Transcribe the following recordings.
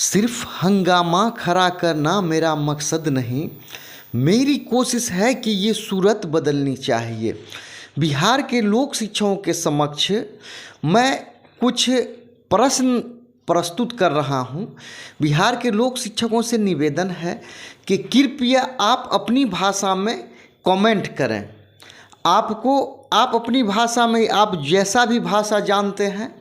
सिर्फ हंगामा खड़ा करना मेरा मकसद नहीं, मेरी कोशिश है कि ये सूरत बदलनी चाहिए। बिहार के लोक शिक्षकों के समक्ष मैं कुछ प्रश्न प्रस्तुत कर रहा हूँ। बिहार के लोक शिक्षकों से निवेदन है कि कृपया आप अपनी भाषा में कमेंट करें। आप अपनी भाषा में, आप जैसा भी भाषा जानते हैं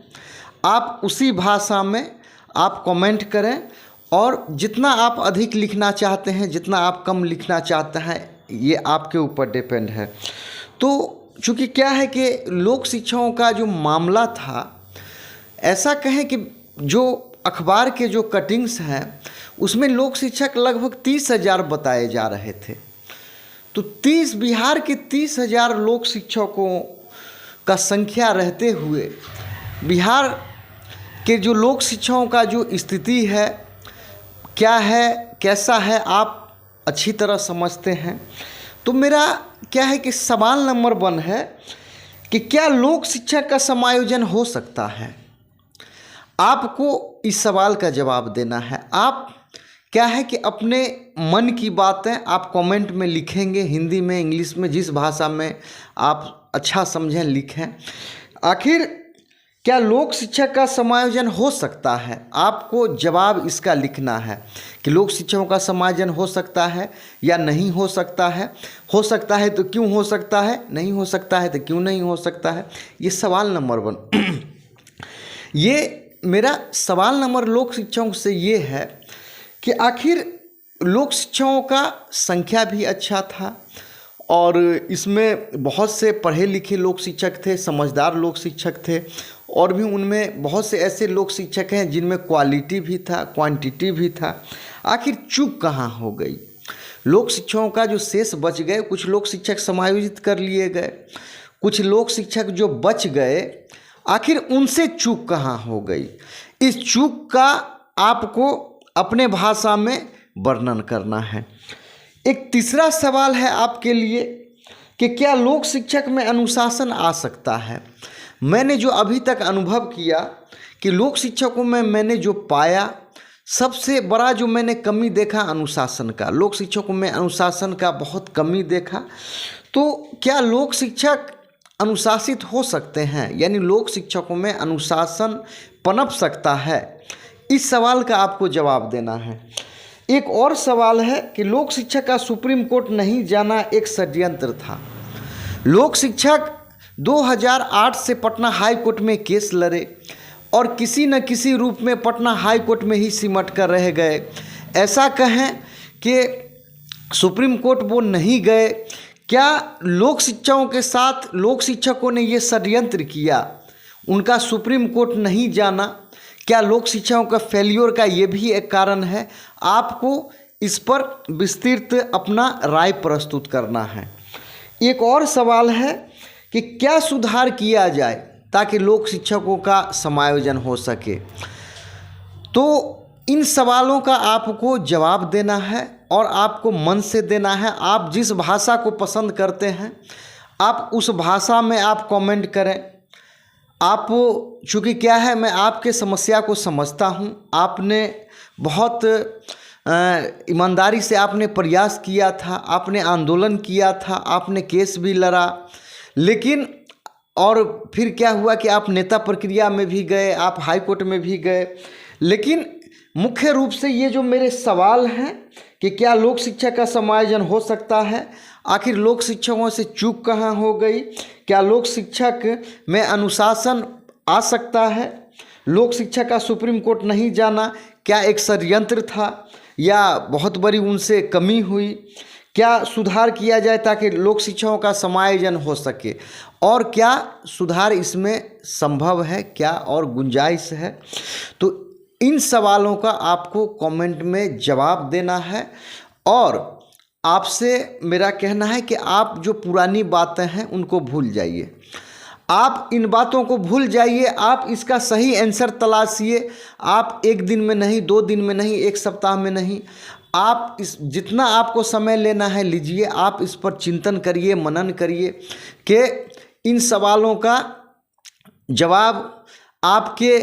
आप उसी भाषा में आप कमेंट करें, और जितना आप अधिक लिखना चाहते हैं, जितना आप कम लिखना चाहते हैं, ये आपके ऊपर डिपेंड है। तो चूँकि क्या है कि लोक शिक्षकों का जो मामला था, ऐसा कहें कि जो अखबार के जो कटिंग्स हैं उसमें लोक शिक्षक लगभग 30,000 बताए जा रहे थे। तो बिहार के 30,000 लोक शिक्षकों का संख्या रहते हुए बिहार के जो लोक शिक्षकों का जो स्थिति है, क्या है, कैसा है, आप अच्छी तरह समझते हैं। तो मेरा क्या है कि सवाल नंबर 1 है कि क्या लोक शिक्षक का समायोजन हो सकता है। आपको इस सवाल का जवाब देना है। आप क्या है कि अपने मन की बातें आप कमेंट में लिखेंगे, हिंदी में, इंग्लिश में, जिस भाषा में आप अच्छा समझें लिखें। आखिर क्या लोक शिक्षक का समायोजन हो सकता है? आपको जवाब इसका लिखना है कि लोक शिक्षकों का समायोजन हो सकता है या नहीं हो सकता है। हो सकता है तो क्यों हो सकता है, नहीं हो सकता है तो क्यों नहीं हो सकता है। ये सवाल नंबर 1। ये मेरा सवाल नंबर लोक शिक्षकों से ये है कि आखिर लोक शिक्षकों का संख्या भी अच्छा था और इसमें बहुत से पढ़े लिखे लोक शिक्षक थे, समझदार लोक शिक्षक थे, और भी उनमें बहुत से ऐसे लोक शिक्षक हैं जिनमें क्वालिटी भी था, क्वांटिटी भी था। आखिर चूक कहाँ हो गई? लोक शिक्षकों का जो शेष बच गए, कुछ लोक शिक्षक समायोजित कर लिए गए, कुछ लोक शिक्षक जो बच गए, आखिर उनसे चूक कहाँ हो गई? इस चूक का आपको अपने भाषा में वर्णन करना है। एक तीसरा सवाल है आपके लिए कि क्या लोक शिक्षक में अनुशासन आ सकता है। मैंने जो अभी तक अनुभव किया कि लोक शिक्षकों में मैंने जो पाया, सबसे बड़ा जो मैंने कमी देखा अनुशासन का। लोक शिक्षकों में अनुशासन का बहुत कमी देखा। तो क्या लोक शिक्षक अनुशासित हो सकते हैं, यानी लोक शिक्षकों में अनुशासन पनप सकता है? इस सवाल का आपको जवाब देना है। एक और सवाल है कि लोक शिक्षक का सुप्रीम कोर्ट नहीं जाना एक षड्यंत्र था। लोक शिक्षक 2008 से पटना हाई कोर्ट में केस लड़े और किसी न किसी रूप में पटना हाई कोर्ट में ही सिमट कर रह गए। ऐसा कहें कि सुप्रीम कोर्ट वो नहीं गए। क्या लोक शिक्षकों के साथ लोक शिक्षकों ने ये षड्यंत्र किया, उनका सुप्रीम कोर्ट नहीं जाना? क्या लोक शिक्षकों का फेल्योर का ये भी एक कारण है? आपको इस पर विस्तृत अपना राय प्रस्तुत करना है। एक और सवाल है कि क्या सुधार किया जाए ताकि लोक शिक्षकों का समायोजन हो सके। तो इन सवालों का आपको जवाब देना है और आपको मन से देना है। आप जिस भाषा को पसंद करते हैं आप उस भाषा में आप कमेंट करें। आप चूँकि क्या है, मैं आपके समस्या को समझता हूँ। आपने बहुत ईमानदारी से आपने प्रयास किया था, आपने आंदोलन किया था, आपने केस भी लड़ा, लेकिन और फिर क्या हुआ कि आप नेता प्रक्रिया में भी गए, आप हाई कोर्ट में भी गए। लेकिन मुख्य रूप से ये जो मेरे सवाल हैं कि क्या लोक शिक्षक का समायोजन हो सकता है, आखिर लोक शिक्षकों से चूक कहाँ हो गई, क्या लोक शिक्षक में अनुशासन आ सकता है, लोक शिक्षक का सुप्रीम कोर्ट नहीं जाना क्या एक षड्यंत्र था या बहुत बड़ी उनसे कमी हुई, क्या सुधार किया जाए ताकि लोक शिक्षकों का समायोजन हो सके, और क्या सुधार इसमें संभव है, क्या और गुंजाइश है। तो इन सवालों का आपको कमेंट में जवाब देना है। और आपसे मेरा कहना है कि आप जो पुरानी बातें हैं उनको भूल जाइए। आप इन बातों को भूल जाइए, आप इसका सही आंसर तलाशिए। आप एक दिन में नहीं, 2 दिन में नहीं, 1 सप्ताह में नहीं, आप इस जितना आपको समय लेना है लीजिए। आप इस पर चिंतन करिए, मनन करिए कि इन सवालों का जवाब आपके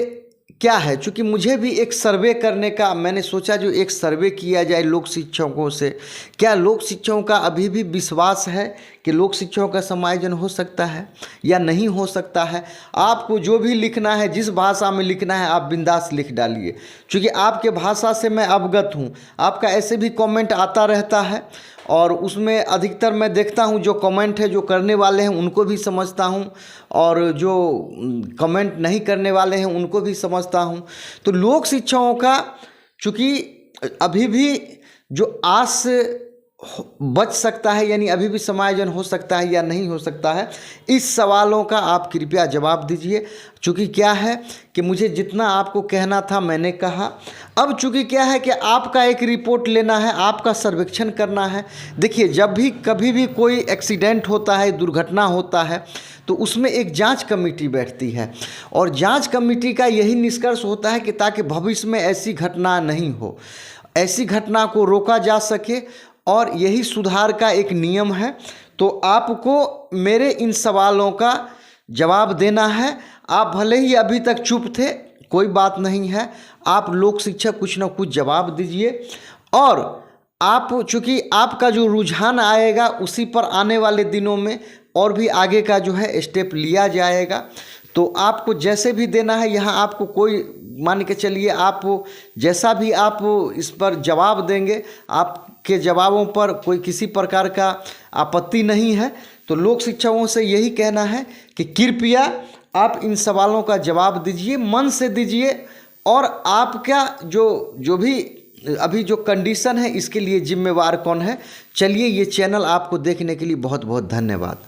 क्या है, चूँकि मुझे भी एक सर्वे करने का मैंने सोचा, जो एक सर्वे किया जाए लोक शिक्षकों से, क्या लोक शिक्षकों का अभी भी विश्वास है कि लोक शिक्षकों का समायोजन हो सकता है या नहीं हो सकता है। आपको जो भी लिखना है, जिस भाषा में लिखना है, आप बिंदास लिख डालिए, क्योंकि आपके भाषा से मैं अवगत हूँ। आपका ऐसे भी कमेंट आता रहता है और उसमें अधिकतर मैं देखता हूँ जो कमेंट है, जो करने वाले हैं उनको भी समझता हूँ और जो कमेंट नहीं करने वाले हैं उनको भी समझता हूँ। तो लोक शिक्षकों का चूँकि अभी भी जो आस बच सकता है, यानी अभी भी समायोजन हो सकता है या नहीं हो सकता है, इस सवालों का आप कृपया जवाब दीजिए। चूँकि क्या है कि मुझे जितना आपको कहना था मैंने कहा। अब चूँकि क्या है कि आपका एक रिपोर्ट लेना है, आपका सर्वेक्षण करना है। देखिए, जब भी कभी भी कोई एक्सीडेंट होता है, दुर्घटना होता है, तो उसमें एक जांच कमेटी बैठती है और जांच कमेटी का यही निष्कर्ष होता है कि ताकि भविष्य में ऐसी घटना नहीं हो, ऐसी घटना को रोका जा सके, और यही सुधार का एक नियम है। तो आपको मेरे इन सवालों का जवाब देना है। आप भले ही अभी तक चुप थे, कोई बात नहीं है, आप लोक शिक्षक कुछ ना कुछ जवाब दीजिए। और आप चूँकि आपका जो रुझान आएगा उसी पर आने वाले दिनों में और भी आगे का जो है स्टेप लिया जाएगा। तो आपको जैसे भी देना है, यहाँ आपको कोई मान के चलिए, आप जैसा भी आप इस पर जवाब देंगे, आपके जवाबों पर कोई किसी प्रकार का आपत्ति नहीं है। तो लोक शिक्षकों से यही कहना है कि कृपया आप इन सवालों का जवाब दीजिए, मन से दीजिए, और आपका जो भी अभी जो कंडीशन है इसके लिए जिम्मेवार कौन है। चलिए, ये चैनल आपको देखने के लिए बहुत बहुत धन्यवाद।